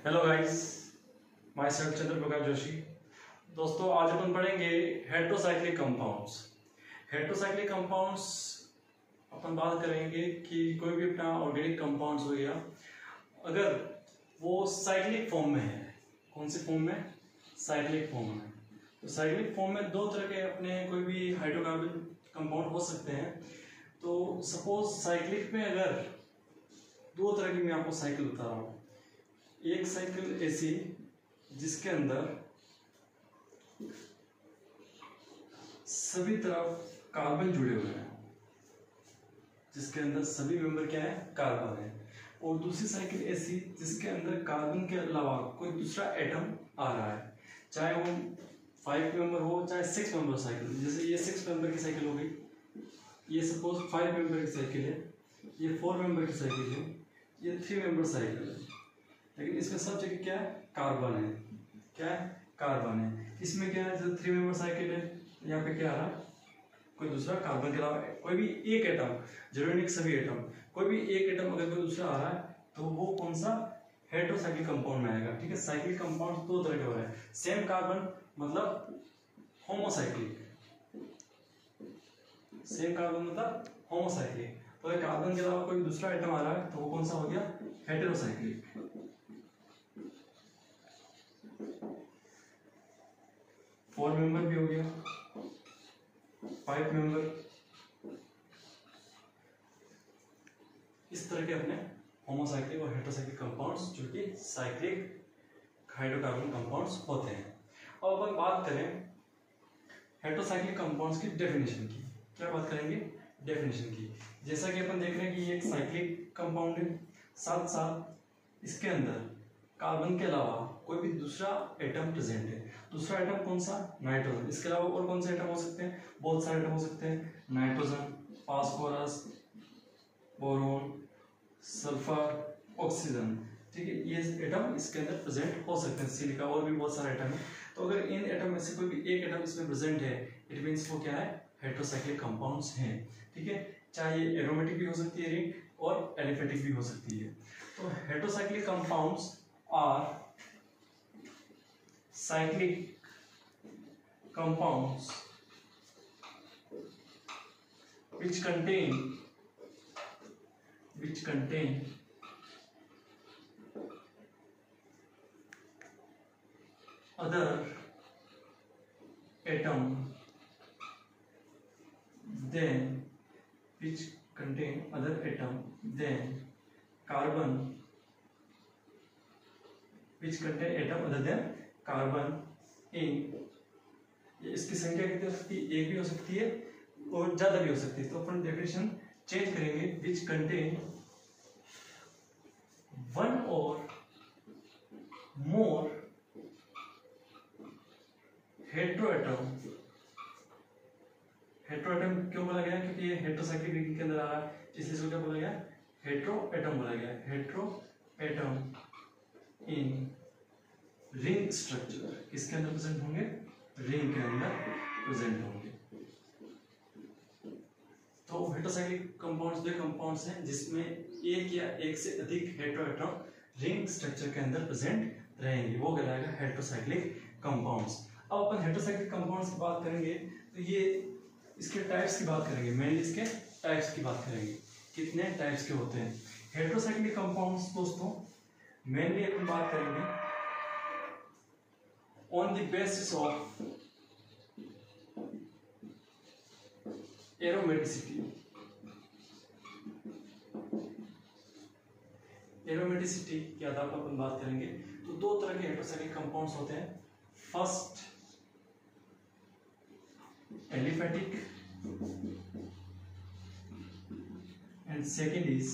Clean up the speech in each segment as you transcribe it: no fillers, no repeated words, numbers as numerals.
Hello guys, my self चंद्र प्रकाश जोशी। दोस्तों, आज अपन पढ़ेंगे हेटेरोसाइक्लिक कंपाउंड्स। हेटेरोसाइक्लिक कंपाउंड्स अपन बात करेंगे कि कोई भी अपना ऑर्गेनिक कंपाउंड्स हो गया, अगर वो साइक्लिक फॉर्म में है। कौन सी फॉर्म में? साइक्लिक फॉर्म में। तो साइक्लिक फॉर्म में दो तरह के अपने कोई भी हाइड्रोकार्बन कंपाउंड हो सकते हैं। तो सपोज साइक्लिक में अगर दो तरह की मैं आपको साइकिल बता रहा हूँ। एक साइकिल ऐसी जिसके अंदर सभी तरफ कार्बन जुड़े हुए हैं, जिसके अंदर सभी मेंबर क्या है? कार्बन है। और दूसरी साइकिल ऐसी जिसके अंदर कार्बन के अलावा कोई दूसरा एटम आ रहा है, चाहे वो 5 मेंबर हो चाहे 6 मेंबर साइकिल। जैसे ये 6 मेंबर की साइकिल हो गई, ये सपोज 5 मेंबर की साइकिल है, ये 4 मेंबर की साइकिल है, ये 3 मेंबर साइकिल है। लेकिन इसमें सब जगह क्या है? कार्बन है। क्या है? कार्बन है। इसमें क्या है? जैसे 3 मेंबर साइकिल है, यहाँ पे क्या आ रहा है? कोई दूसरा कार्बन के अलावा कोई भी एक एटम, जरूरी नहीं सभी एटम, कोई भी एक एटम अगर कोई दूसरा आ रहा है तो वो कौन सा? हेटेरोसाइक्लिक कंपाउंड में आएगा। ठीक है। साइक्लिक कंपाउंड दो तरह के हो रहे हैं। सेम कार्बन मतलब होमोसाइक्लिक, सेम कार्बन मतलब होमोसाइक्लिक। तो अगर कार्बन के अलावा कोई दूसरा एटम आ रहा है तो वो कौन सा हो गया? हेटेरोसाइक्लिक। 4 मेंबर भी हो गया, 5 मेंबर, इस तरह के अपने होमोसाइक्लिक और हेटेरोसाइक्लिक कंपाउंड्स जो कि साइक्लिक हाइड्रोकार्बन कंपाउंड्स होते हैं। अब अपन बात करें हेटेरोसाइक्लिक कंपाउंड्स की डेफिनेशन की। क्या बात करेंगे? डेफिनेशन की। जैसा कि अपन देख रहे हैं कि ये एक साइक्लिक कंपाउंड है, साथ साथ इसके अंदर कार्बन के अलावा कोई भी दूसरा एटम प्रेजेंट है। दूसरा एटम कौन सा? नाइट्रोजन। इसके अलावा और कौन से एटम हो सकते हैं? बहुत सारे एटम हो सकते हैं। Nitrogen, phosphorus, boron, sulphur, oxygen. ठीक है, ये एटम इसके अंदर प्रेजेंट हो सकते हैं। सिलिका और भी बहुत सारे एटम है। तो अगर इन एटम में से कोई भी एक एटम इसमें प्रेजेंट है, इट मीन्स वो क्या है? हेटेरोसाइक्लिक कंपाउंड्स हैं। ठीक है। चाहे ये एरोमेटिक भी हो सकती है रिंग, और एलिफेटिक भी हो सकती है। तो heterocyclic compounds are cyclic compounds which contain other atom than carbon, which contain atom other than carbon in. इसकी संख्या कितनी हो सकती है? एक भी हो सकती है और ज्यादा भी हो सकती है। तो अपन डेफिनेशन चेंज करेंगे, विच कंटेन वन और मोर हेटेरोएटम। हेटेरोएटम क्यों बोला गया? क्योंकि ये हेटेरोसाइक्लिक रिंग के अंदर आ रहा है, इसलिए इसको क्या बोला गया? हेटेरोएटम बोला गया। Heteroatom in ring structure. किसके अंदर प्रेजेंट होंगे? रिंग के अंदर प्रेजेंट होंगे। तो हेटेरोसाइक्लिक कंपाउंड्स वे कंपाउंड्स हैं जिसमें एक या एक से अधिक हेटेरोएटम रिंग स्ट्रक्चर के अंदर प्रेजेंट रहेंगे, वो कहलाएगा हेटेरोसाइक्लिक कंपाउंड्स। अब अपन हेटेरोसाइक्लिक कंपाउंड्स की बात करेंगे तो ये इसके टाइप्स की बात करेंगे, मेनली इसके टाइप्स की बात करेंगे, कितने टाइप्स के होते हैं हेटेरोसाइक्लिक कंपाउंड्स। दोस्तों, मेनली अपन बात करेंगे on the basis of aromaticity। Aromaticity के आधार पर अपन बात करेंगे तो दो तरह के हेटेरोसाइक्लिक कंपाउंड्स होते हैं। First aliphatic and second is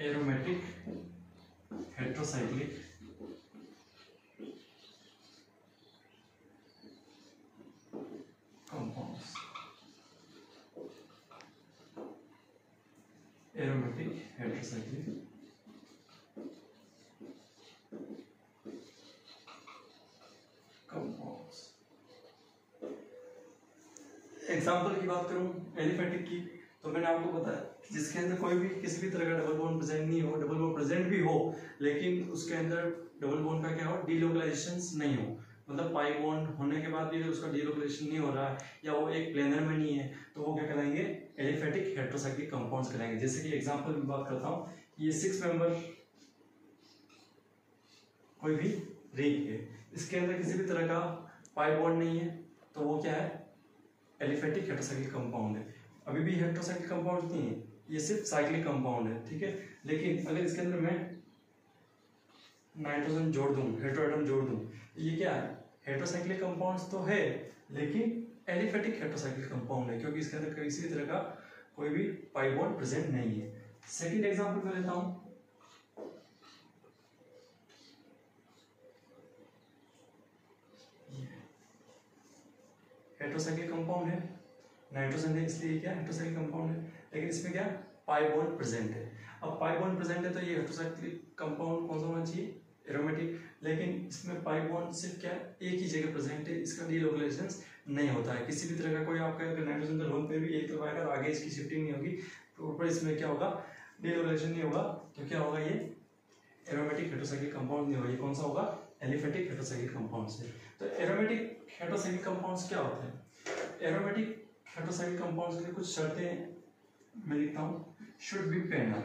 aromatic heterocyclic compounds. Aromatic heterocyclic compounds. Example की बात करूं एलिफेटिक की, तो मैंने आपको बताया जिसके अंदर कोई भी किसी भी तरह का डबल बॉन्ड प्रेजेंट नहीं हो, डबल बॉन्ड प्रेजेंट भी हो लेकिन उसके अंदर डबल बॉन्ड का क्या हो, डीलोकलाइजेशन नहीं हो, मतलब पाई बॉन्ड होने के बाद भी अगर उसका डीलोकलाइजेशन नहीं हो रहा है या वो एक प्लेनर में नहीं है तो वो क्या कहलाएंगे, एलिफेटिक हेटेरोसाइक्लिक कंपाउंड्स कहलाएंगे। जैसे कि एग्जांपल में बात करता हूँ, ये 6 मेंबर कोई भी रिंग है, इसके अंदर किसी भी तरह का पाई बॉन्ड नहीं है तो वो क्या है, एलिफेटिक हेटेरोसाइक्लिक कंपाउंड है। अभी भी हेटेरोसाइक्लिक कंपाउंड नहीं है, ये सिर्फ साइक्लिक कंपाउंड है, ठीक है। लेकिन अगर इसके अंदर मैं नाइट्रोजन जोड़ दूं, हेटेरोएटम जोड़ दूं, ये क्या है, हेटेरोसाइक्लिक कंपाउंड्स तो है लेकिन एलिफेटिक हेटेरोसाइक्लिक कंपाउंड है क्योंकि इसके अंदर किसी तरह का कोई भी पाई बॉन्ड प्रेजेंट नहीं है। सेकंड एग्जांपल मैं लेता हूं, हेटेरोसाइक्लिक कंपाउंड है, नाइट्रोजन है इसलिए क्या हेटेरोसाइक्लिक कंपाउंड है, लेकिन इसमें क्या पाई बॉन्ड प्रेजेंट है। अब पाई बॉन्ड प्रेजेंट है तो ये हेटेरोसाइक्लिक कंपाउंड कौन सा होना चाहिए, एरोमेटिक, लेकिन इसमें पाई बॉन्ड सिर्फ क्या एक ही जगह प्रेजेंट है, इसका डीलोकलाइजेशन नहीं होता है किसी भी तरह का। कोई आपका अगर नाइट्रोजन का लोन पे भी एक तरफ आएगा तो आगे इसकी शिफ्टिंग नहीं होगी, तो ऊपर इसमें क्या होगा, डीलोकलाइजेशन नहीं होगा, तो क्या होगा, ये एरोमेटिक हेटेरोसाइक्लिक कंपाउंड नहीं होगा, ये कौन सा होगा, एलिफेटिक हेटेरोसाइक्लिक कंपाउंड्स है। तो एरोमेटिक हेटेरोसाइक्लिक कंपाउंड्स क्या होते हैं, एरोमेटिक हेटेरोसाइक्लिक कंपाउंड्स के लिए कुछ शर्तें मैं लिखता हूँ, should be planar,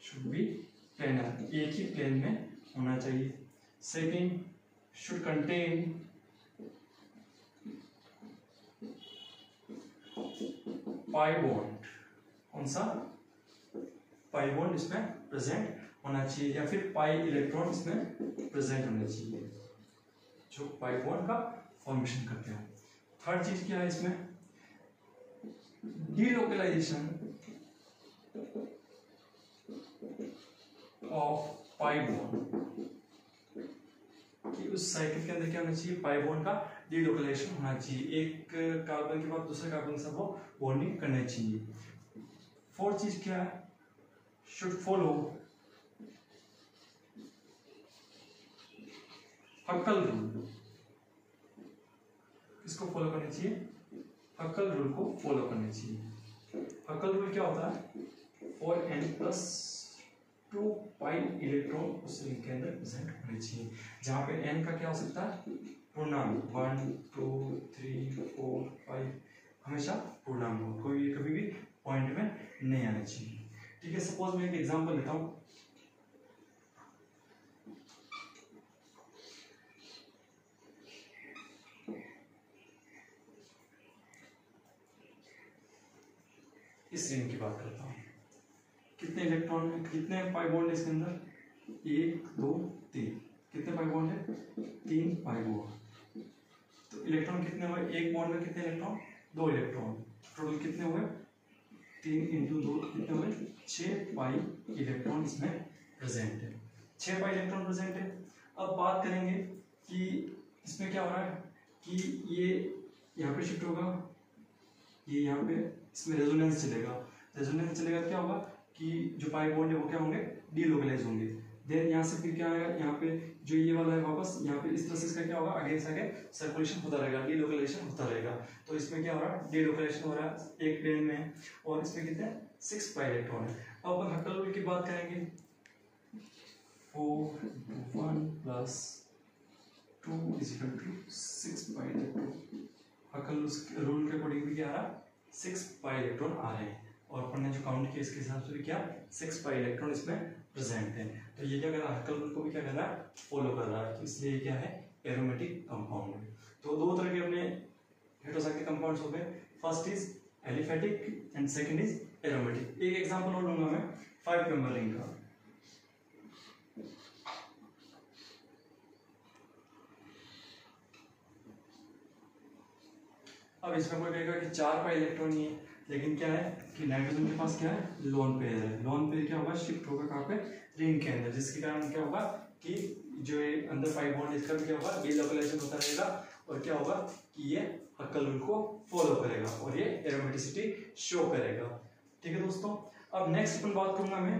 should be planar, एक ही प्लेन में होना चाहिए। Second, should contain pi bond, कौन सा, पाई बॉन्ड इसमें प्रेजेंट होना चाहिए या फिर पाई इलेक्ट्रॉन इसमें प्रेजेंट होने चाहिए जो पाई बॉन्ड का फॉर्मेशन करते हैं। थर्ड चीज क्या है इसमें, डीलोकलाइजेशन ऑफ पाई बॉन्ड, कि उस साइकिल के अंदर क्या होना चाहिए, पाई बॉन्ड का डीलोकलाइजेशन होना चाहिए, एक कार्बन के बाद दूसरे कार्बन के साथ वो बॉन्डिंग करना चाहिए। फोर्थ चीज क्या है, शुड फॉलो हक्कल रूल, किसको फॉलो करनी चाहिए, हक्कल रूल को फॉलो करनी चाहिए। हक्कल रूल क्या होता है, फॉर n+2 पाई इलेक्ट्रॉन उस रिंग के अंदर प्रेजेंट होने चाहिए, जहां पे n का क्या हो सकता है, पूर्णांक, 1 2 3 4 5 हमेशा पूर्णांक हो, कोई कभी भी पॉइंट में नहीं आना चाहिए, ठीक है। सपोज मैं एक एग्जांपल लेता हूं, इस रिंग की बात करता हूँ, कितने इलेक्ट्रॉन है, कितने पाई बॉन्ड है इसके अंदर, 1 2 3, कितने पाई बॉन्ड है, 3 पाई बॉन्ड। तो इलेक्ट्रॉन कितने हुए, एक बॉन्ड में कितने इलेक्ट्रॉन, 2 इलेक्ट्रॉन, टोटल कितने हुए, 3 × 2 कितने हुए, 6 पाई इलेक्ट्रॉन इसमें प्रेजेंट है, 6 पाई इलेक्ट्रॉन प्रेजेंट है। अब बात करेंगे कि इसमें क्या हो रहा है कि ये यहाँ पे शिफ्ट होगा, ये यहाँ पे इसमें रेजोनेंस चलेगा, रेजोनेंस चलेगा क्या होगा कि जो पाई बॉन्ड है वो क्या होंगे, डीलोकलाइज होंगे। देन यहाँ से फिर क्या आएगा, यहाँ पे जो ये वाला है वापस यहाँ पे इस तरह से इसका क्या होगा, आगे से आगे सर्कुलेशन होता रहेगा, डीलोकलाइजेशन होता रहेगा। तो इसमें क्या हो रहा है, डीलोकलाइजेशन हो रहा है, एक प्लेन में है और इसमें कितने 6 पाई इलेक्ट्रॉन है। अब अपन हक्कल रूल की बात करेंगे, 4 × 1 + 2 = 6 पाई इलेक्ट्रॉन। हक्कल रूल के अकॉर्डिंग भी क्या आ रहा है, 6 पाई इलेक्ट्रॉन आ रहे हैं और अपन ने जो काउंट किया इसके हिसाब से भी क्या 6 पाई इलेक्ट्रॉन इसमें प्रेजेंट है। तो ये क्या कर रहा है, हक्कल रूल को भी क्या कर रहा है, फॉलो कर रहा है, तो इसलिए क्या है, एरोमेटिक कंपाउंड है। तो दो तरह के अपने हेटेरोसाइक्लिक कंपाउंड्स हो गए, first is aliphatic and second is aromatic. एक एग्जांपल और लूंगा मैं 5 मेंबर रिंग का, अब इसमें कोई कहेगा कि 4 पाई इलेक्ट्रॉन ही है, लेकिन क्या है कि नाइट्रोजन के पास क्या है, लोन पेयर है, लोन पेयर क्या होगा, शिफ्ट होगा कहाँ पे, रिंग के अंदर, जिसके कारण क्या होगा कि जो अंदर पाई बॉन्ड इसका भी क्या होगा, डीलोकलाइजेशन होता रहेगा और क्या होगा कि ये हक्कल रूल को फॉलो करेगा और ये एरोमेटिसिटी शो करेगा, ठीक है दोस्तों। अब नेक्स्ट अपन बात करूंगा मैं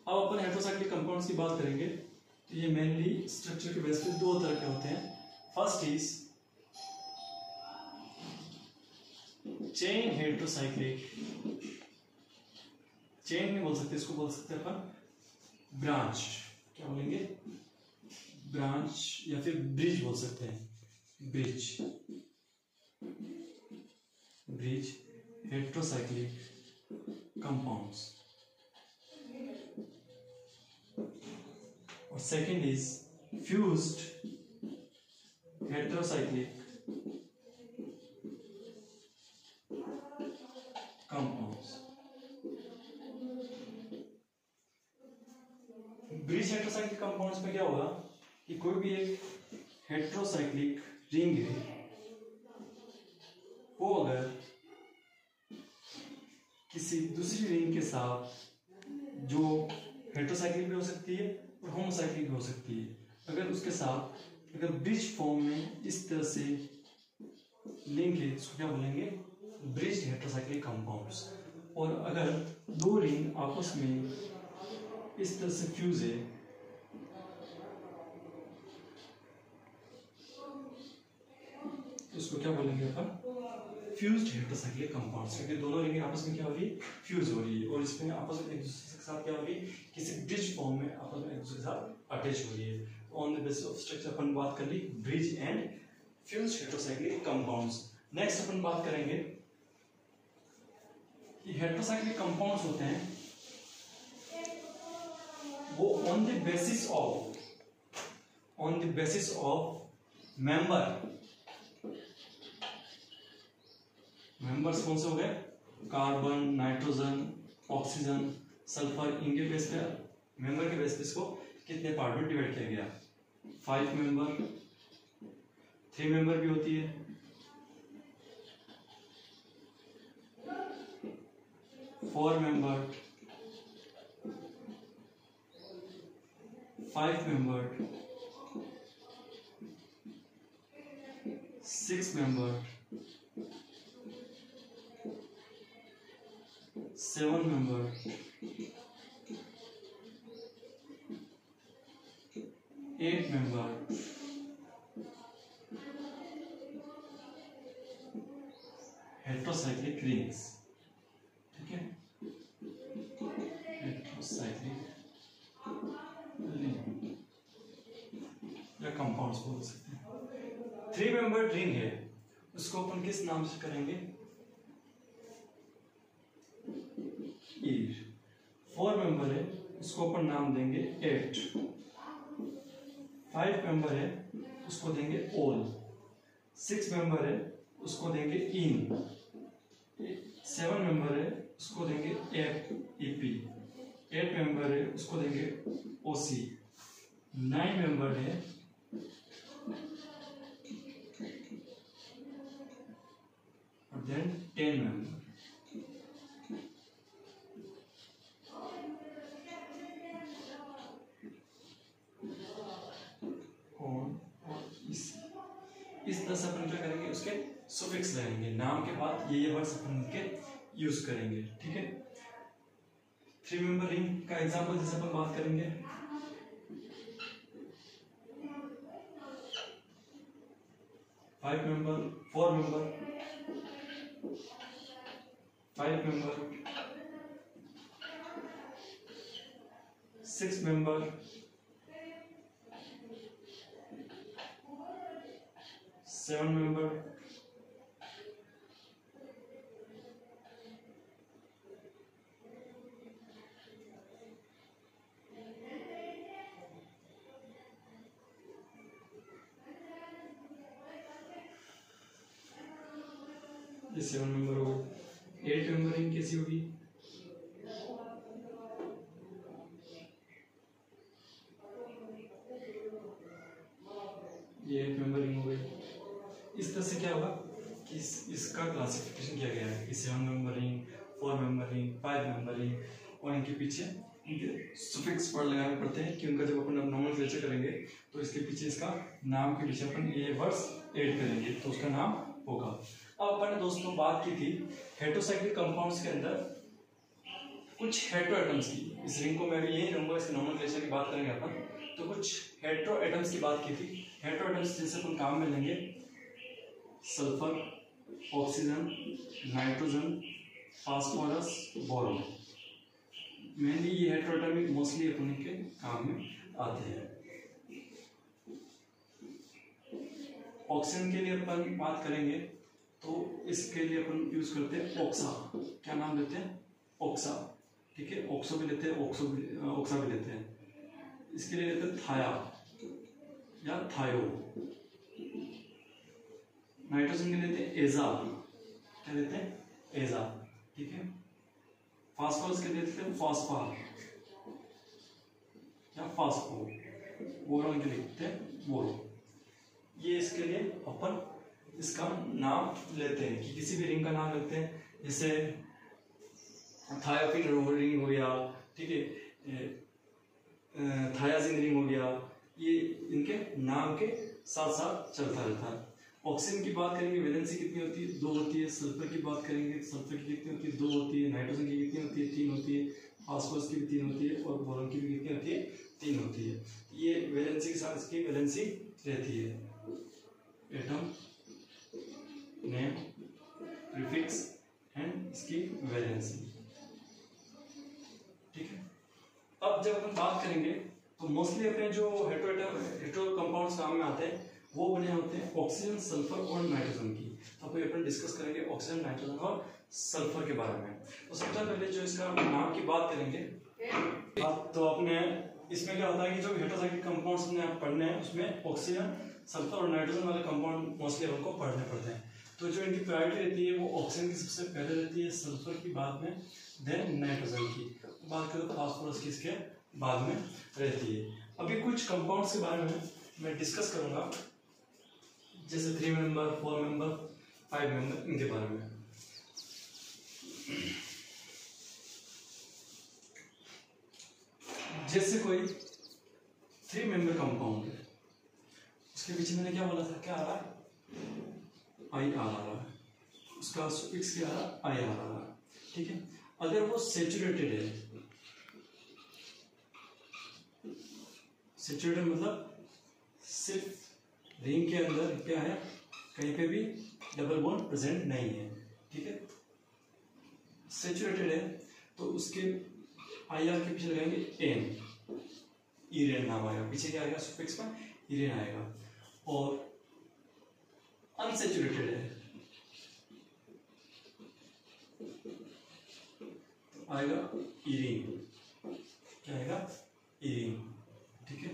अब अपन हेटेरोसाइक्लिक कंपाउंड्स की बात करेंगे। तो ये मेनली स्ट्रक्चर के बेस पे 2 तरह के होते हैं। First is chain heterocyclic, chain नहीं बोल सकते, इसको बोल सकते हैं अपन ब्रांच, क्या बोलेंगे, ब्रांच या फिर ब्रिज बोल सकते हैं, ब्रिज, ब्रिज हेटेरोसाइक्लिक कंपाउंड्स। और second is fused heterocyclic compounds. Bridge heterocyclic compounds में क्या होगा कि कोई भी एक हेटेरोसाइक्लिक रिंग है, वो अगर किसी दूसरी रिंग के साथ, जो हेटेरोसाइक्लिक भी हो सकती है और होमोसाइक्लिक भी हो सकती है, अगर उसके साथ अगर ब्रिज फॉर्म में इस तरह से लिंक है, इसको क्या बोलेंगे, ब्रिज हेटेरोसाइक्लिक कंपाउंड्स। और अगर दो रिंग आपस में इस तरह से फ्यूज है, तो उसको क्या बोलेंगे अपन, फ्यूज्ड हेटेरोसाइक्लिक कंपाउंड्स, क्योंकि दोनों रिंगें आपस में क्या हो रही है, फ्यूज हो रही है, और इसमें आपस में एक दूसरे के साथ क्या हो रही है, किसी ब्रिज फॉर्म में आपस में एक दूसरे के साथ अटैच हो रही है। On the basis of structure अपन बात कर ली bridge and fused heterocyclic compounds. Next अपन बात करेंगे कि हेटेरोसाइक्लिक कंपाउंड्स होते हैं वो on the basis of members कौन से हो गए, कार्बन, नाइट्रोजन, ऑक्सीजन, सल्फर, इनके बेस पे, मेंबर के बेस पे इसको कितने पार्ट में डिवाइड किया गया, 5 मेंबर, 3 मेंबर भी होती है, 4 member, 5 member, 6 member, 7 member, 8 member, heterocyclic rings, ठीक है, हेटेरोसाइक्लिक रिंग या कंपाउंड्स बोल सकते हैं। 3 मेंबर रिंग है, उसको अपन किस नाम से करेंगे, ईर। 4 मेंबर है, उसको अपन नाम देंगे 8। 5 मेंबर है, उसको देंगे ओल। 6 मेंबर है, उसको देंगे इन। 7 मेंबर है, उसको देंगे एफ, ईपी। 8 मेंबर है, उसको देंगे ओसी। 9 मेंबर है, और देन 10 मेंबर। इस तरह से अपन क्या करेंगे, उसके सुफिक्स लगाएंगे, नाम के बाद ये वर्ड्स अपन के यूज करेंगे, ठीक है। 3 मेंबर रिंग का एग्जांपल जैसे अपन बात करेंगे, five member, 4 member, 5 member, 6 member, 7 member, 7 member हो गए। 8 मेंबरिंग कैसी होगी, ये 8 मेंबरिंग हो गई। इस तरह से क्या होगा कि इसका क्लासिफिकेशन किया गया है कि 7 मेंबरिंग, 4 मेंबरिंग, 5 मेंबरिंग, और इनके पीछे इनके सुफिक्स वर्ड लगाने पड़ते हैं कि उनका जब अपन नोमेनक्लेचर करेंगे तो इसके पीछे इसका नाम के पीछे अपन ये वर्ड्स ऐड करेंगे तो उसका नाम होगा। अब अपन ने दोस्तों बात की थी हेटेरोसाइक्लिक कंपाउंड्स के अंदर कुछ हेटेरो एटम्स की। इस रिंग को मैं भी यही रहूंगा, इसके नोमेनक्लेचर की बात करेंगे अपन। तो कुछ हेटेरो एटम्स की बात की थी। हेटेरो एटम्स जैसे अपन काम में लेंगे sulphur, oxygen, nitrogen, phosphorus, boron. Mainly ये हेटेरोटॉमिक मोस्टली अपन के काम में आते हैं। ऑक्सीजन के लिए अपन बात करेंगे तो इसके लिए अपन यूज करते हैं ऑक्सा। क्या नाम लेते हैं? ऑक्सा। ठीक है, ऑक्सो भी लेते हैं, ऑक्सा भी लेते हैं। इसके लिए लेते हैं थाया या थायो। नाइट्रोजन के लेते हैं एजा। क्या लेते हैं? एजा। ठीक है। फास्फोरस के लेते हैं फास्फा या फास्फो। बोरोन के लिखते हैं बोरो। ये इसके लिए अपन इसका नाम लेते हैं कि किसी भी रिंग का नाम लेते हैं, जैसे थायोफिन रिंग हो गया, ठीक है, थायाजिन रिंग हो गया, ये इनके नाम के साथ साथ चलता रहता है। ऑक्सीजन की बात करेंगे, वैलेंसी कितनी होती है? 2 होती है। सल्फर की बात करेंगे, सल्फर की कितनी होती है? 2 होती है। नाइट्रोजन की कितनी होती है? 3 होती है। फास्फोरस की भी 3 होती है और बोरोन की भी कितनी होती है? 3 होती है। ये वैलेंसी के साथ इसकी वैलेंसी रहती है। एटम नेम, प्रीफिक्स एंड इसकी वैलेंसी। ठीक है। अब जब अपन बात करेंगे तो मोस्टली अपने जो हेटेरो कंपाउंड्स काम में आते हैं वो बने होते हैं ऑक्सीजन, सल्फर और नाइट्रोजन की। तो अपन डिस्कस करेंगे ऑक्सीजन, नाइट्रोजन और सल्फर के बारे में। तो सबसे पहले जो इसका नाम की बात करेंगे, तो अपने इसमें क्या होता है कि जो हेटेरोसाइक्लिक कंपाउंड्स हमने पढ़ने हैं उसमें ऑक्सीजन, सल्फर और नाइट्रोजन वाले कंपाउंड मोस्टली हमको पढ़ने पड़ते हैं। तो जो इनकी प्रायोरिटी रहती है वो ऑक्सीजन की सबसे पहले रहती है, सल्फर की बाद में, देन नाइट्रोजन की, बात करें तो फास्फोरस की इसके बाद में रहती है। अभी कुछ कंपाउंड्स के बारे में मैं डिस्कस करूंगा, जैसे 3 मेंबर, 4 मेंबर, 5 मेंबर, इनके बारे में। जैसे कोई 3 मेंबर कंपाउंड है, उसके पीछे मैंने क्या बोला था? क्या आ रहा है? आई आ रहा है। उसका सुफिक्स क्या आ रहा है? आई आ रहा है। ठीक है। अगर वो सेचुरेटेड है, सेचुरेटेड मतलब सिर्फ रिंग के अंदर क्या है, कहीं पे भी डबल बॉन्ड प्रेजेंट नहीं है। ठीक है। सेचुरेटेड है तो उसके आईआर के पीछे लगाएंगे एन, इरेन नाम आएगा। पीछे क्या आएगा? सुफिक्स में इरेन आएगा। और अनसेचुरेटेड है तो आएगा इरीन। क्या आएगा? इरीन। ठीक है।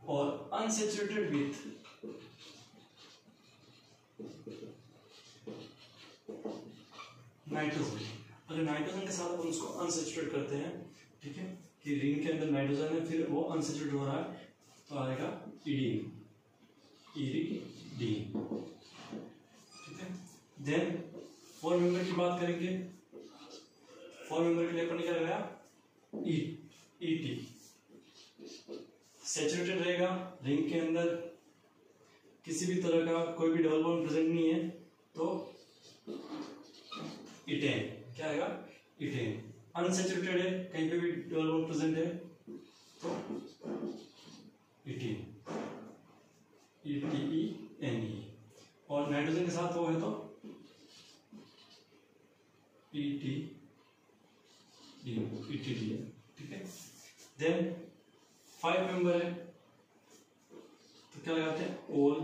और अनसेचुरेटेड विथ नाइट्रोजन, अगर नाइट्रोजन के साथ अपन उसको अनसेचुरेट करते हैं, ठीक है, कि रिंग के अंदर नाइट्रोजन है फिर वो अनसेचुरेट हो रहा है, तो आएगा इरीन, इरीडीन। ठीक है। देन 4 मेंबर की बात करेंगे। 4 मेंबर के लिए अपन ने क्या लगाया? ईटी। सेचुरेटेड रहेगा, रिंग के अंदर किसी भी तरह का कोई भी डबल बॉन्ड प्रेजेंट नहीं है, तो इटेन। क्या आएगा? इटेन। अनसेचुरेटेड है, कहीं पे भी डबल बॉन्ड प्रेजेंट है, तो इटीन, ETENE। और नाइट्रोजन के साथ वो है तो ETD, ETD है। ठीक है। देन 5 मेंबर है तो क्या लगाते हैं? ओल,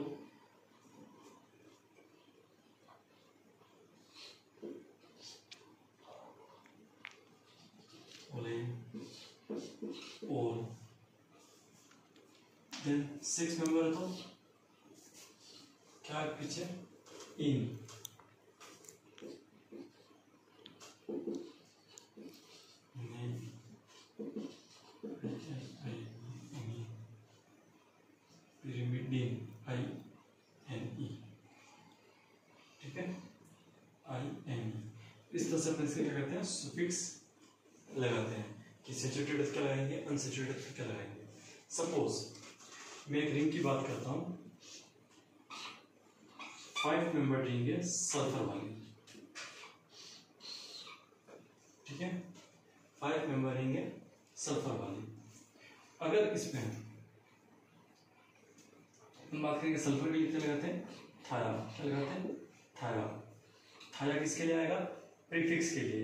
ओल। देन 6 मेंबर है तो क्या है पीछे? इन, पिरिमिडीन, INE। ठीक है, INE। इस तरह से अपन इसके क्या करते हैं? सुफिक्स लगाते हैं कि सेचुरेटेड क्या लगाएंगे, अनसेचुरेटेड क्या लगाएंगे। सपोज मैं एक रिंग की बात करता हूं, 5 मेंबर रिंग है सल्फर वाली। ठीक है, 5 मेंबर रिंग है सल्फर वाली। अगर इसमें हम बात करेंगे सल्फर के लिए लगाते हैं थाया, क्या लगाते हैं थाया। थाया किसके लिए आएगा, प्रीफिक्स के लिए,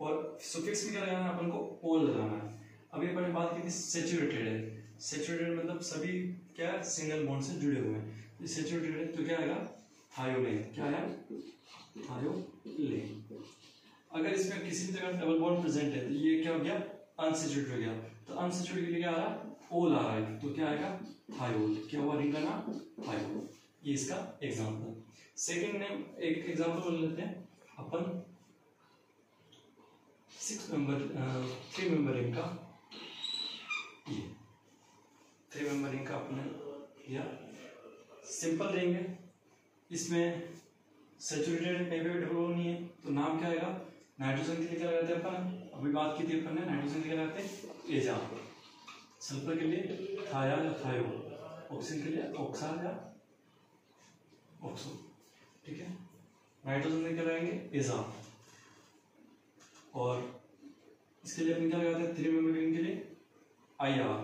और सुफिक्स में क्या लगाना है अपन को, ओल लगाना है। अभी अपन ने बात की थी सेचुरेटेड है, सेचुरेटेड मतलब सभी क्या सिंगल बॉन्ड से जुड़े हुए हैं, सेचुरेटेड है तो क्या आएगा थायोलेन, क्या है थायोलेन। अगर इसमें किसी भी तरह डबल बॉन्ड प्रेजेंट है तो ये क्या हो गया अनसेचुरेटेड हो गया, तो अनसेचुरेटेड के लिए क्या आ रहा है ओल आ रहा है, तो क्या आएगा थायोल, क्या हुआ रिंग का नाम थायोल। ये इसका एग्जांपल। सेकंड नेम एक एग्जांपल ले लेते हैं अपन 3 मेंबर रिंग का, ये 3 मेंबर रिंग का अपने या सिंपल रिंग है, इसमें सेचुरेटेड कहीं पे डबल बॉन्ड नहीं है, तो नाम क्या आएगा, नाइट्रोजन के लिए क्या लगाते हैं अपन, अभी बात की थी अपन ने नाइट्रोजन के लिए लगाते हैं एजा, सल्फर के लिए थाया या थायो, ऑक्सीजन के लिए ऑक्सा या ऑक्सो, ठीक है। नाइट्रोजन के लिए लगाएंगे एजा, और इसके लिए अपन क्या लगाते हैं 3 मेंबर रिंग के लिए IR,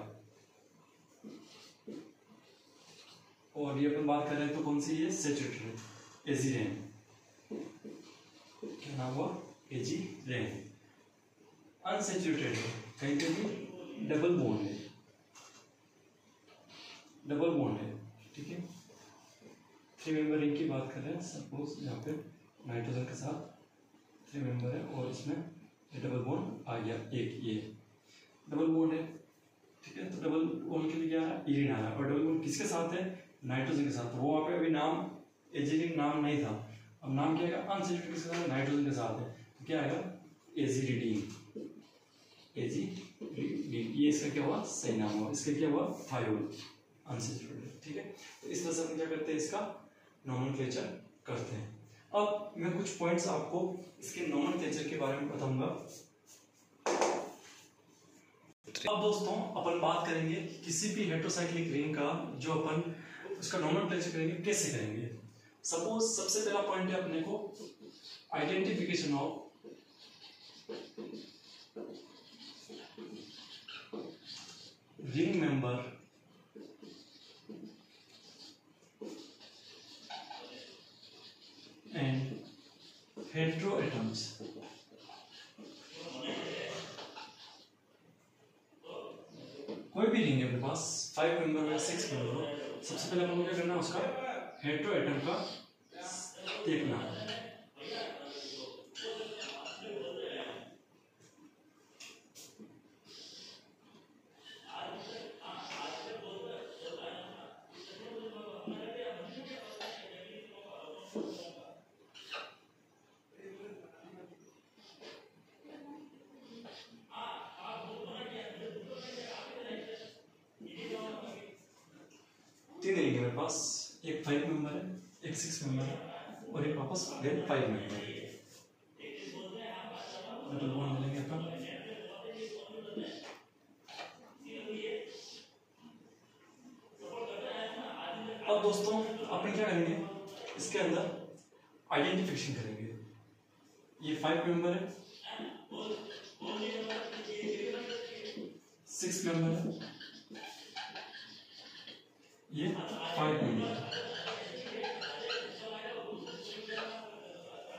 और ये अपन बात कर रहे हैं तो कौन सी है सेचुरेटेड एजीरेन, क्या नाम हुआ एजीरेन। अनसेचुरेटेड है कहीं पे भी डबल बॉन्ड है, डबल बॉन्ड है, ठीक है। 3 मेंबर रिंग की बात कर रहे हैं, सपोज यहाँ पे नाइट्रोजन के साथ 3 मेंबर है और इसमें डबल बॉन्ड आ गया एक, ये डबल बॉन्ड है, ठीक है। तो डबल बॉन्ड के लिए क्या है ईरिन आ रहा है, और डबल बॉन्ड किसके साथ है नाइट्रोजन के साथ, तो वो वहाँ पे अभी नाम एजिलिन नाम नहीं था, अब नाम क्या आएगा अनसेचुरेटेड किसके साथ नाइट्रोजन के साथ है, तो क्या आएगा एजिडिन, एजिडिन, ये इसका क्या हुआ सही नाम हुआ, इसका क्या हुआ थायोल अनसेचुरेटेड, ठीक है। तो इस तरह से हम क्या करते हैं इसका नोमेनक्लेचर करते हैं। अब मैं कुछ पॉइंट्स आपको इसके नोमेनक्लेचर के बारे में बताऊंगा। अब दोस्तों अपन बात करेंगे किसी भी हेटेरोसाइक्लिक रिंग का जो अपन उसका नोमेनक्लेचर करेंगे कैसे करेंगे। सपोज सबसे पहला पॉइंट है अपने को identification of ring member and heteroatoms. कोई भी रिंग है अपने पास 5 मेंबर हो 6 मेंबर हो, सबसे पहले अपन को क्या करना है उसका हेटेरोएटम का देखना है। तीन रिंग है मेरे पास, एक 5 मेंबर है, एक 6 मेंबर है और एक वापस 5 मेंबर है। डबल बॉन्ड मिलेंगे अपन, अब दोस्तों अपन क्या करेंगे इसके अंदर आइडेंटिफिकेशन करेंगे। ये 5 मेंबर है, 6 मेंबर है, ये 5 मेंबर है,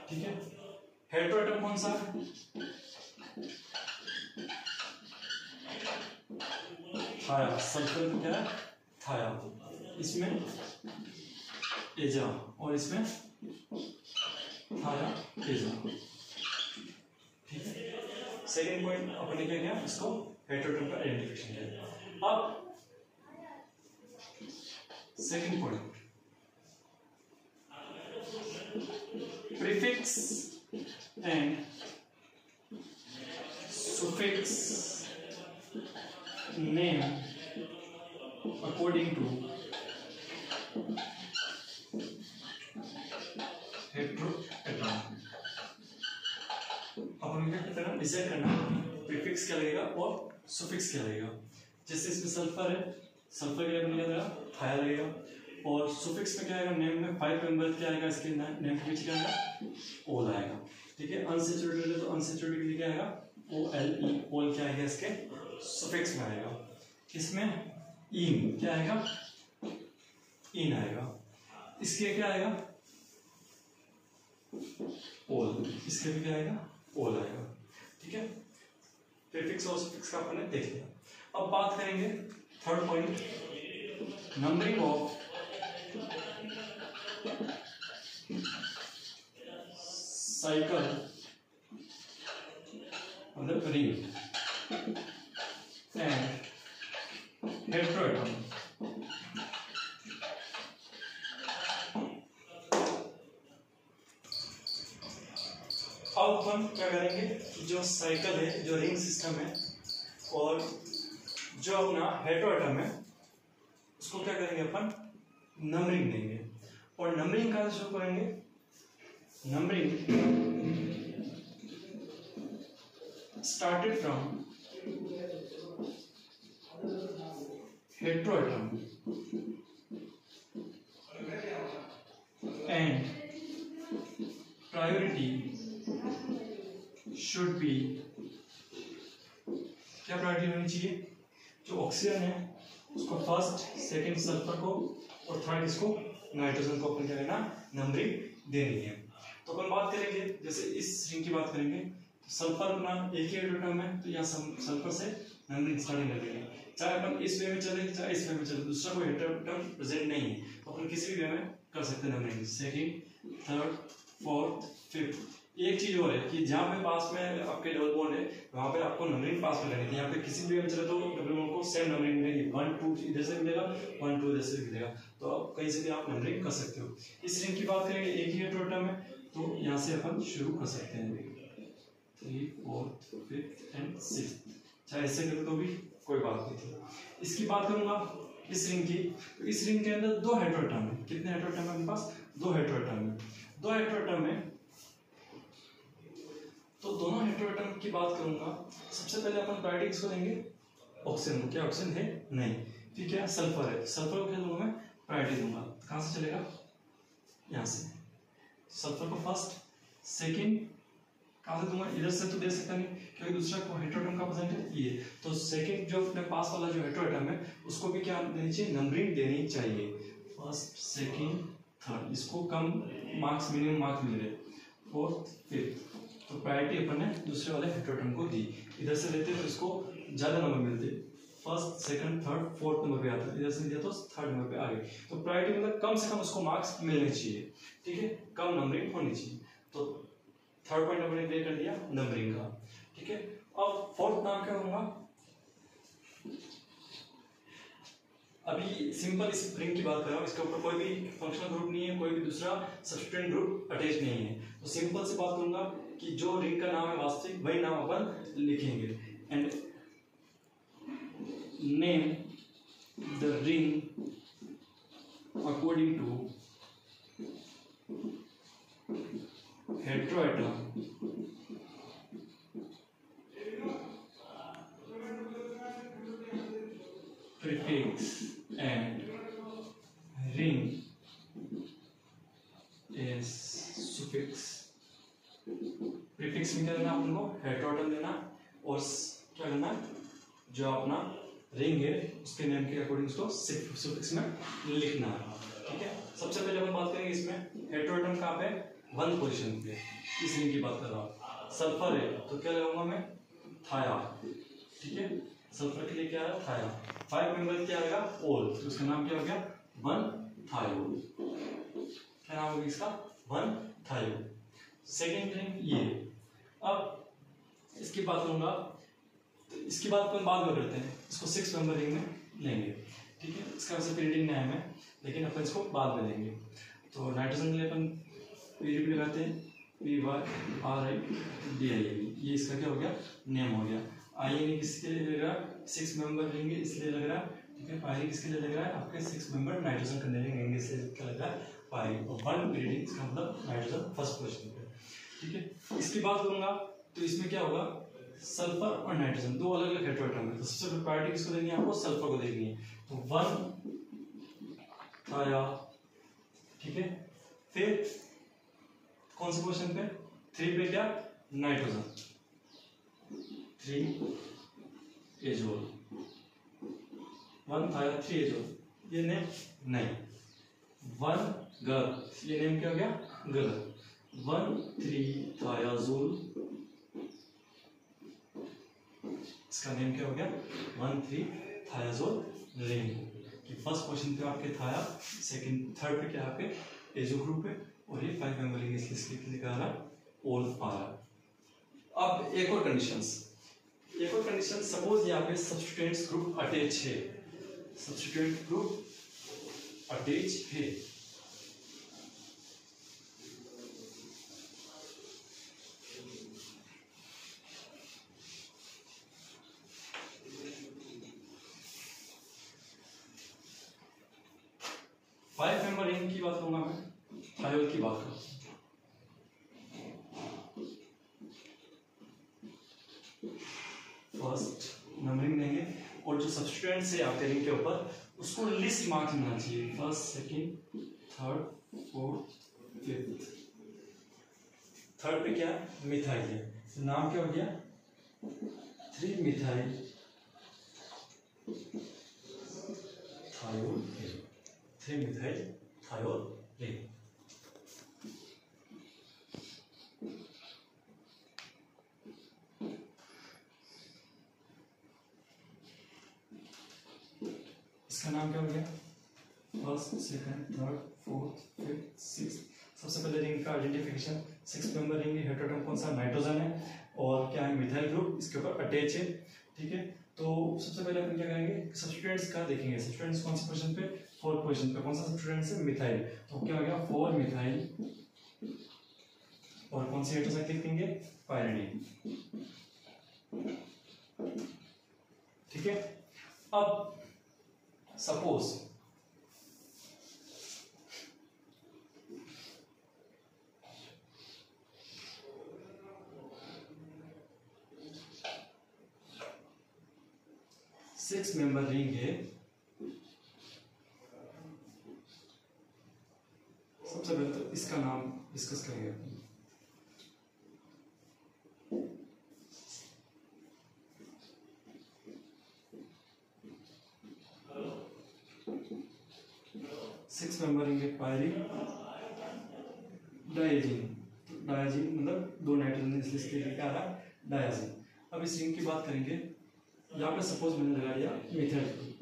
ठीक है। हेटेरोएटम कौन सा है थाया, सल्फर क्या है थाया, इसमें एजा और इसमें थाया एजा, ठीक है। सेकेंड पॉइंट अपने क्या किया इसको हेटेरोएटम का आइडेंटिफिकेशन किया। अब second point prefix and suffix name according to heteroatom. अपन क्या करना डिसाइड करना प्रीफिक्स क्या लगेगा और सुफिक्स क्या लगेगा। जैसे इसमें सल्फर है, सल्फर के लिए अपन क्या लगेगा थाया लगेगा, और सुफिक्स में क्या आएगा नेम में 5 मेंबर क्या आएगा इसके नेम के पीछे क्या आएगा ओल आएगा, ठीक है। अनसेचुरेटेड है तो अनसेचुरेटेड के लिए क्या आएगा OLE, ओल क्या आएगा इसके सुफिक्स में आएगा। इसमें इन क्या आएगा इन आएगा, इसके क्या आएगा, ओल, इसके भी क्या आएगा, ओल आएगा। ठीक है, प्रीफिक्स और सफिक्स का आपने देख लिया। अब बात करेंगे third point, numbering of cycle मतलब रिंग एंड हेटेरोएटम। अब अपन क्या करेंगे, जो साइकिल है, जो रिंग सिस्टम है और जो अपना हेटेरोएटम है, उसको क्या करेंगे अपन, नंबरिंग देंगे। और नंबरिंग कहाँ से शुरू करेंगे, numbering started from heteroatom and priority should be, क्या प्रायोरिटी होनी चाहिए, जो ऑक्सीजन है उसको फर्स्ट, सेकंड सल्फर को और थर्ड इसको नाइट्रोजन को अपन क्या करना, नंबरिंग देनी है। तो अपन बात करेंगे, जैसे इस रिंग की बात करेंगे तो सल्फर अपना एक ही हेटेरोएटम है, तो यहाँ सल्फर से नंबरिंग स्टार्टिंग कर देंगे। चाहे अपन इस वे में चले चाहे इस वे में चले, दूसरा कोई हेटेरोएटम प्रेजेंट नहीं है तो अपन किसी भी वे में कर सकते हैं numbering, second, third, fourth, fifth. एक चीज और है कि जहाँ पे पास में आपके डबल बॉन्ड है वहां पे आपको नंबरिंग पास में करनी थी। यहाँ पे किसी भी वे में चले तो डबल बॉन्ड को सेम नंबरिंग मिलेगी, 1 2 इधर से मिलेगा, 1 2 इधर से मिलेगा, तो आप कहीं से भी आप नंबरिंग कर सकते हो। इस रिंग की बात करेंगे, एक ही हेटेरोएटम है तो यहाँ से अपन शुरू कर सकते हैं 3 4 5 एंड 6, चाहे ऐसे करो तो भी कोई बात नहीं थी। इसकी बात करूंगा इस रिंग की, तो इस रिंग के अंदर दो हेटेरोएटम है। कितने हेटेरोएटम है अपने पास, दो हेटेरोएटम है। दो हेटेरोएटम है तो दोनों हेटेरोएटम की बात करूंगा, सबसे पहले अपन प्रायोरिटी किसको देंगे, ऑक्सीजन को। क्या ऑक्सीजन है, नहीं, ठीक है, सल्फर है, सल्फर को क्या दूंगा मैं, प्रायोरिटी दूंगा। कहां से चलेगा, यहां से, सल्फर को फर्स्ट, सेकंड कहां से दूंगा, इधर से तो दे सकता नहीं क्योंकि दूसरा को हेटेरोएटम का परसेंट है ये, तो सेकंड जो अपने पास वाला जो हेटेरोएटम है उसको भी क्या देनी चाहिए, नंबरिंग देनी चाहिए, फर्स्ट, सेकंड, थर्ड। इसको कम मार्क्स, मिनिमम मार्क्स मिल रहे, फोर्थ, फिफ्थ, तो प्रायोरिटी अपन ने दूसरे वाले हेटेरोएटम को दी। इधर से लेते तो इसको ज्यादा नंबर मिलते, first, second, third, fourth number पे आता, इधर से दिया तो थर्ड नंबर पे आ गए। तो प्रायोरिटी मतलब कम से कम उसको मार्क्स मिलने चाहिए, ठीक है, कम नंबरिंग होनी चाहिए। तो थर्ड पॉइंट हमने क्लियर कर दिया नंबरिंग का, ठीक है। अब फोर्थ नाम क्या होगा, अभी सिंपल इस रिंग की बात कर रहा हूँ, इसके ऊपर कोई भी फंक्शनल ग्रुप नहीं है, कोई भी दूसरा सब्स्टिट्यूएंट ग्रुप अटैच नहीं है, तो सिंपल से बात करूंगा कि जो रिंग का नाम है वास्तविक वही नाम अपन लिखेंगे, and name the ring according to heteroatom prefix and ring is suffix। Prefix में क्या देना अपन को, हेटेरोएटम देना, और क्या करना, जो अपना रिंग है उसके नेम के अकॉर्डिंग उसको सुफिक्स में लिखना है, ठीक है। सबसे पहले अपन बात करेंगे इसमें हेटेरोएटम कहाँ पे, 1 पोजीशन पे, इस रिंग की बात कर रहा हूँ। सल्फर है तो क्या लगाऊंगा मैं, थाया, ठीक है, सल्फर के लिए क्या है, थाया। 5 मेंबर क्या आएगा, ओल, तो उसका नाम क्या हो गया, 1-थायोल। क्या नाम होगा इसका, 1-थायोल। सेकेंड रिंग ये। अब इसकी बात करूंगा तो इसकी बात अपन बाद में करते हैं, इसको 6 मेंबर रिंग में लेंगे, ठीक है। इसका वैसे प्रिंटिंग नाम है लेकिन अपन इसको बाद में लेंगे। तो नाइट्रोजन के लिए अपन पीडीपी लगाते हैं, PYRI ये इसका क्या हो गया, नेम हो गया। आईएन किसके लिए लग रहा है, 6 मेंबर रिंग इसलिए लग रहा है, ठीक है। पायरिन किसके लिए लग रहा है, आपके 6 मेंबर नाइट्रोजन कंटेनिंग रिंग इसलिए क्या लग रहा है, पायरिन। और 1 पीरियड इसका मतलब नाइट्रोजन फर्स्ट पोजीशन पे, ठीक है। इसकी बात करूंगा तो इसमें क्या होगा, सल्फर और नाइट्रोजन दो अलग अलग हेटेरोएटम है, तो सबसे पहले प्रायोरिटी किसको देनी है, आपको सल्फर को देनी है, तो 1-थाया, ठीक है। फिर कौन सी पोजीशन पे, 3 पे क्या, नाइट्रोजन, 3-एजोल, 1-थाया 3-एजोल, ये नहीं, 1 गलत, ये नेम क्या हो गया गलत, 1,3-thiazole, इसका नेम क्या हो गया 1,3-thiazole रिंग। फर्स्ट क्वेश्चन पे आपके थाया, सेकंड थर्ड पे क्या आपके एजो ग्रुप है, और ये 5 मेंबर रिंग इसलिए लिखा रहा ओल आ रहा। अब एक और कंडीशन, सपोज यहाँ पे सब्स्टिट्यूएंट्स ग्रुप अटैच है, सब्स्टिट्यूएंट ग्रुप अटैच है, फाइव मेंबर रिंग की बात करूंगा मैं, थायोल की बात करूँ। फर्स्ट नंबरिंग देंगे और जो सब्स्टिट्यूएंट्स है आपके रिंग के ऊपर उसको लिस्ट मार्क्स मिलना चाहिए, first second third fourth fifth. Third पे क्या मिथाइल है, नाम क्या हो गया 3-मिथाइल थायोल, 3-मिथाइल थायोल रिंग। इसका नाम क्या हो गया first second third fourth fifth sixth. सबसे पहले रिंग का आइडेंटिफिकेशन, 6 मेंबर रिंग, हेटेरोटॉम कौन सा नाइट्रोजन है और क्या है मिथाइल ग्रुप, इसके ऊपर अटैच है, ठीक है। तो सबसे पहले अपन क्या करेंगे सब्स्टिट्यूएंट्स का देखेंगे, सब्स्टिट्यूएंट्स कौन सी पोजीशन पे 4th पोजीशन पे, कौन सा सब्स्टिट्यूएंट्स है मिथाइल, तो क्या हो गया 4-मिथाइल, और कौन सी हेटेरोसाइक्लिक रिंग है पायरिडीन, ठीक है। अब सपोज सिक्स मेंबर रिंग है, सबसे पहले तो इसका नाम डिस्कस करेंगे। 6 मेंबर रिंग है पायरीन डायजीन, डायजीन मतलब 2 नाइट्रोजन इसलिए इसके लिए क्या आ रहा डायजीन। अब इस रिंग की बात करेंगे, यहाँ पे सपोज मैंने लगा दिया मिथाइल ग्रुप,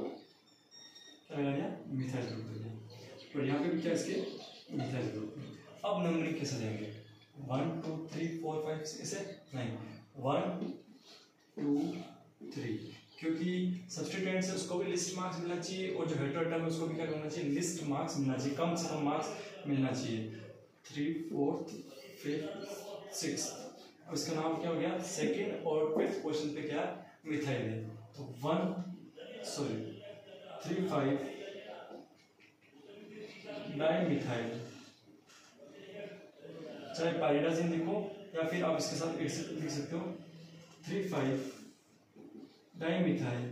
क्या लगा दिया मिथाइल ग्रुप लगा दिया, और यहाँ पे भी क्या इसके मिथाइल ग्रुप। अब नंबरिंग कैसे देंगे 1 2 3 4 5 ऐसे नहीं, 1 2 3, क्योंकि सब्स्टिट्यूएंट्स है उसको भी लिस्ट मार्क्स मिलना चाहिए और जो हेटेरोटॉम है उसको भी क्या करना चाहिए लिस्ट मार्क्स मिलना चाहिए, कम से कम मार्क्स मिलना चाहिए। 3 4 5 6, अब इसका नाम क्या हो गया सेकंड और 5th पोजीशन पे क्या मिथाइल है, तो 3 5 डाइमिथाइल, चाहे पाइरिडाजिन लिखो या फिर आप इसके साथ लिख सकते हो 3 5 डाइमिथाइल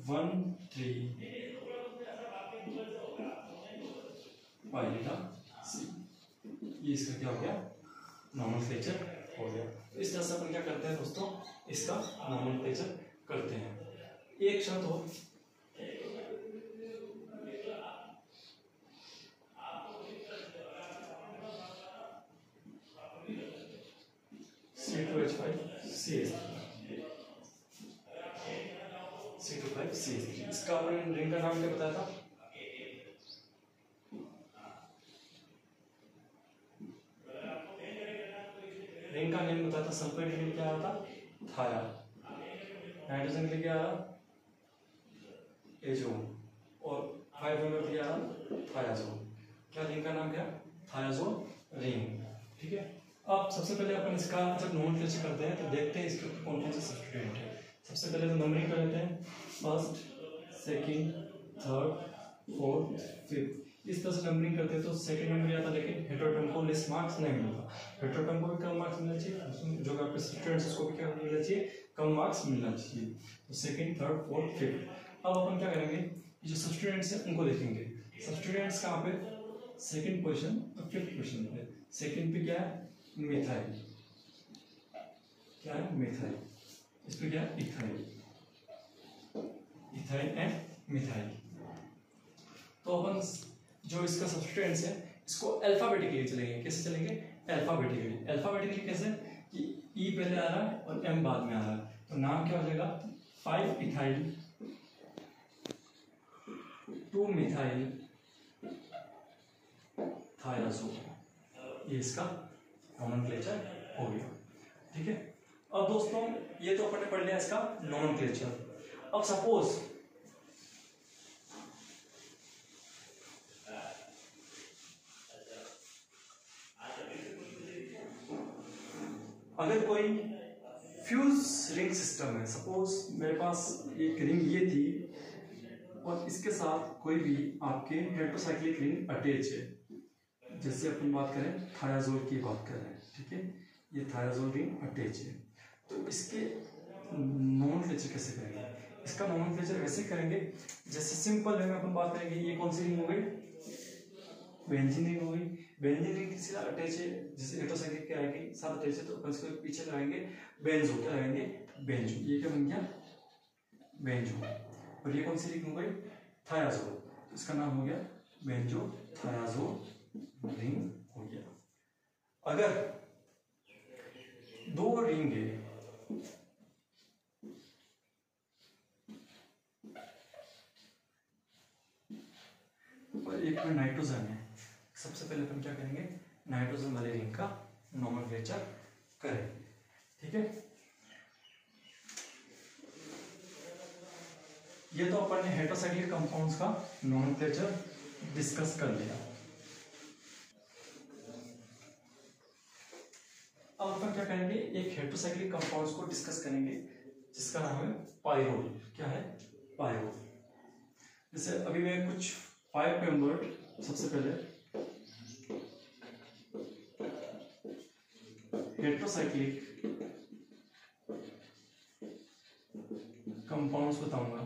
1 3 पाइरिडाजिन, ये इसका क्या हो गया नॉमेनक्लेचर हो गया। इस तरह से अपन क्या करते हैं दोस्तों, इसका नॉमेनक्लेचर करते हैं। एक शर्त हो C2H5CH3, इसका आपने रिंग का नाम क्या बताया था रिंग का नेम बताया था, सल्फेट के लिए क्या आता थाया, नाइट्रोजन के लिए क्या आया एजोन, और 5 मेंबर के लिए आया थायाजोन। क्या रिंग का नाम क्या थायाजोन रिंग, ठीक है। अब सबसे पहले अपन इसका जब नॉमेनक्लेचर करते हैं तो देखते हैं इसके ऊपर कौन कौन से सब्स्टिट्यूएंट है। सबसे पहले तो नंबरिंग कर लेते हैं, first second third fourth fifth, इस तरह से नंबरिंग करते हैं तो सेकंड नंबर आता, लेकिन हेटेरोटॉम को लेस मार्क्स नहीं मिलता, हेटेरोटॉम को भी कम मार्क्स मिलना चाहिए, जो आपके सब्स्टिट्यूएंट्स उसको भी क्या मिलना चाहिए कम मार्क्स मिलना चाहिए, तो सेकंड थर्ड फोर्थ फिफ्थ। अब अपन क्या करेंगे जो सब्स्टिट्यूएंट्स है उनको देखेंगे, सब्स्टिट्यूएंट्स कहाँ पे सेकंड पोजीशन और 5th पोजीशन पे, सेकंड पे क्या है मिथाइल, क्या है मिथाइल, इस पे क्या है इथाइल, इथाइल एंड मिथाइल। तो अपन जो इसका सब्सटेंस है इसको अल्फाबेटिकली चलेंगे। कैसे चलेंगे? अल्फाबेटिकली। अल्फाबेटिकली कैसे कि ई पहले आ रहा है और एम बाद में आ रहा है, तो नाम क्या हो जाएगा? 5 इथाइल 2 मिथाइल थायाजोल। ये इसका नोमेनक्लेचर हो गया। ठीक है। अब दोस्तों ये तो अपन ने पढ़ लिया इसका नोमेनक्लेचर। अब सपोज अगर कोई फ्यूज रिंग सिस्टम है, सपोज मेरे पास एक रिंग ये थी और इसके साथ कोई भी आपके हेटेरोसाइक्लिक रिंग अटैच है, जैसे अपन बात करें थायाजोल की बात कर रहे हैं। ठीक है, ये थायाजोल रिंग अटैच है, तो इसके नोमेनक्लेचर कैसे करेंगे? इसका नोमेनक्लेचर वैसे करेंगे जैसे सिंपल वे में अपन बात करेंगे। ये कौन सी रिंग हो गई? बेंजीन रिंग हो गई। बेंजीन रिंग किसी अटैच है, जैसे हेटेरोसाइक्लिक के आएगी साथ अटैच है, तो अपन इसको पीछे लगाएंगे बेंजो। क्या लगाएंगे? बेंजो। ये क्या बन गया? बेंजो। और ये कौन सी रिंग हो गई? थायाजोल। तो इसका नाम हो गया बेंजो थायाजोल रिंग हो गया। अगर दो रिंग है, और एक में नाइट्रोजन है, सबसे पहले अपन क्या करेंगे? नाइट्रोजन वाले रिंग का नोमेनक्लेचर करेंगे। ठीक है, ये तो अपन ने हेटेरोसाइक्लिक कंपाउंड्स का नोमेनक्लेचर डिस्कस कर लिया। अब अपन क्या करेंगे? एक हेटेरोसाइक्लिक कंपाउंड्स को डिस्कस करेंगे जिसका नाम है पाइरोल। क्या है? पाइरोल। जैसे अभी मैं कुछ 5 मेंबर्ड, सबसे पहले हेटेरोसाइक्लिक कंपाउंड्स बताऊंगा।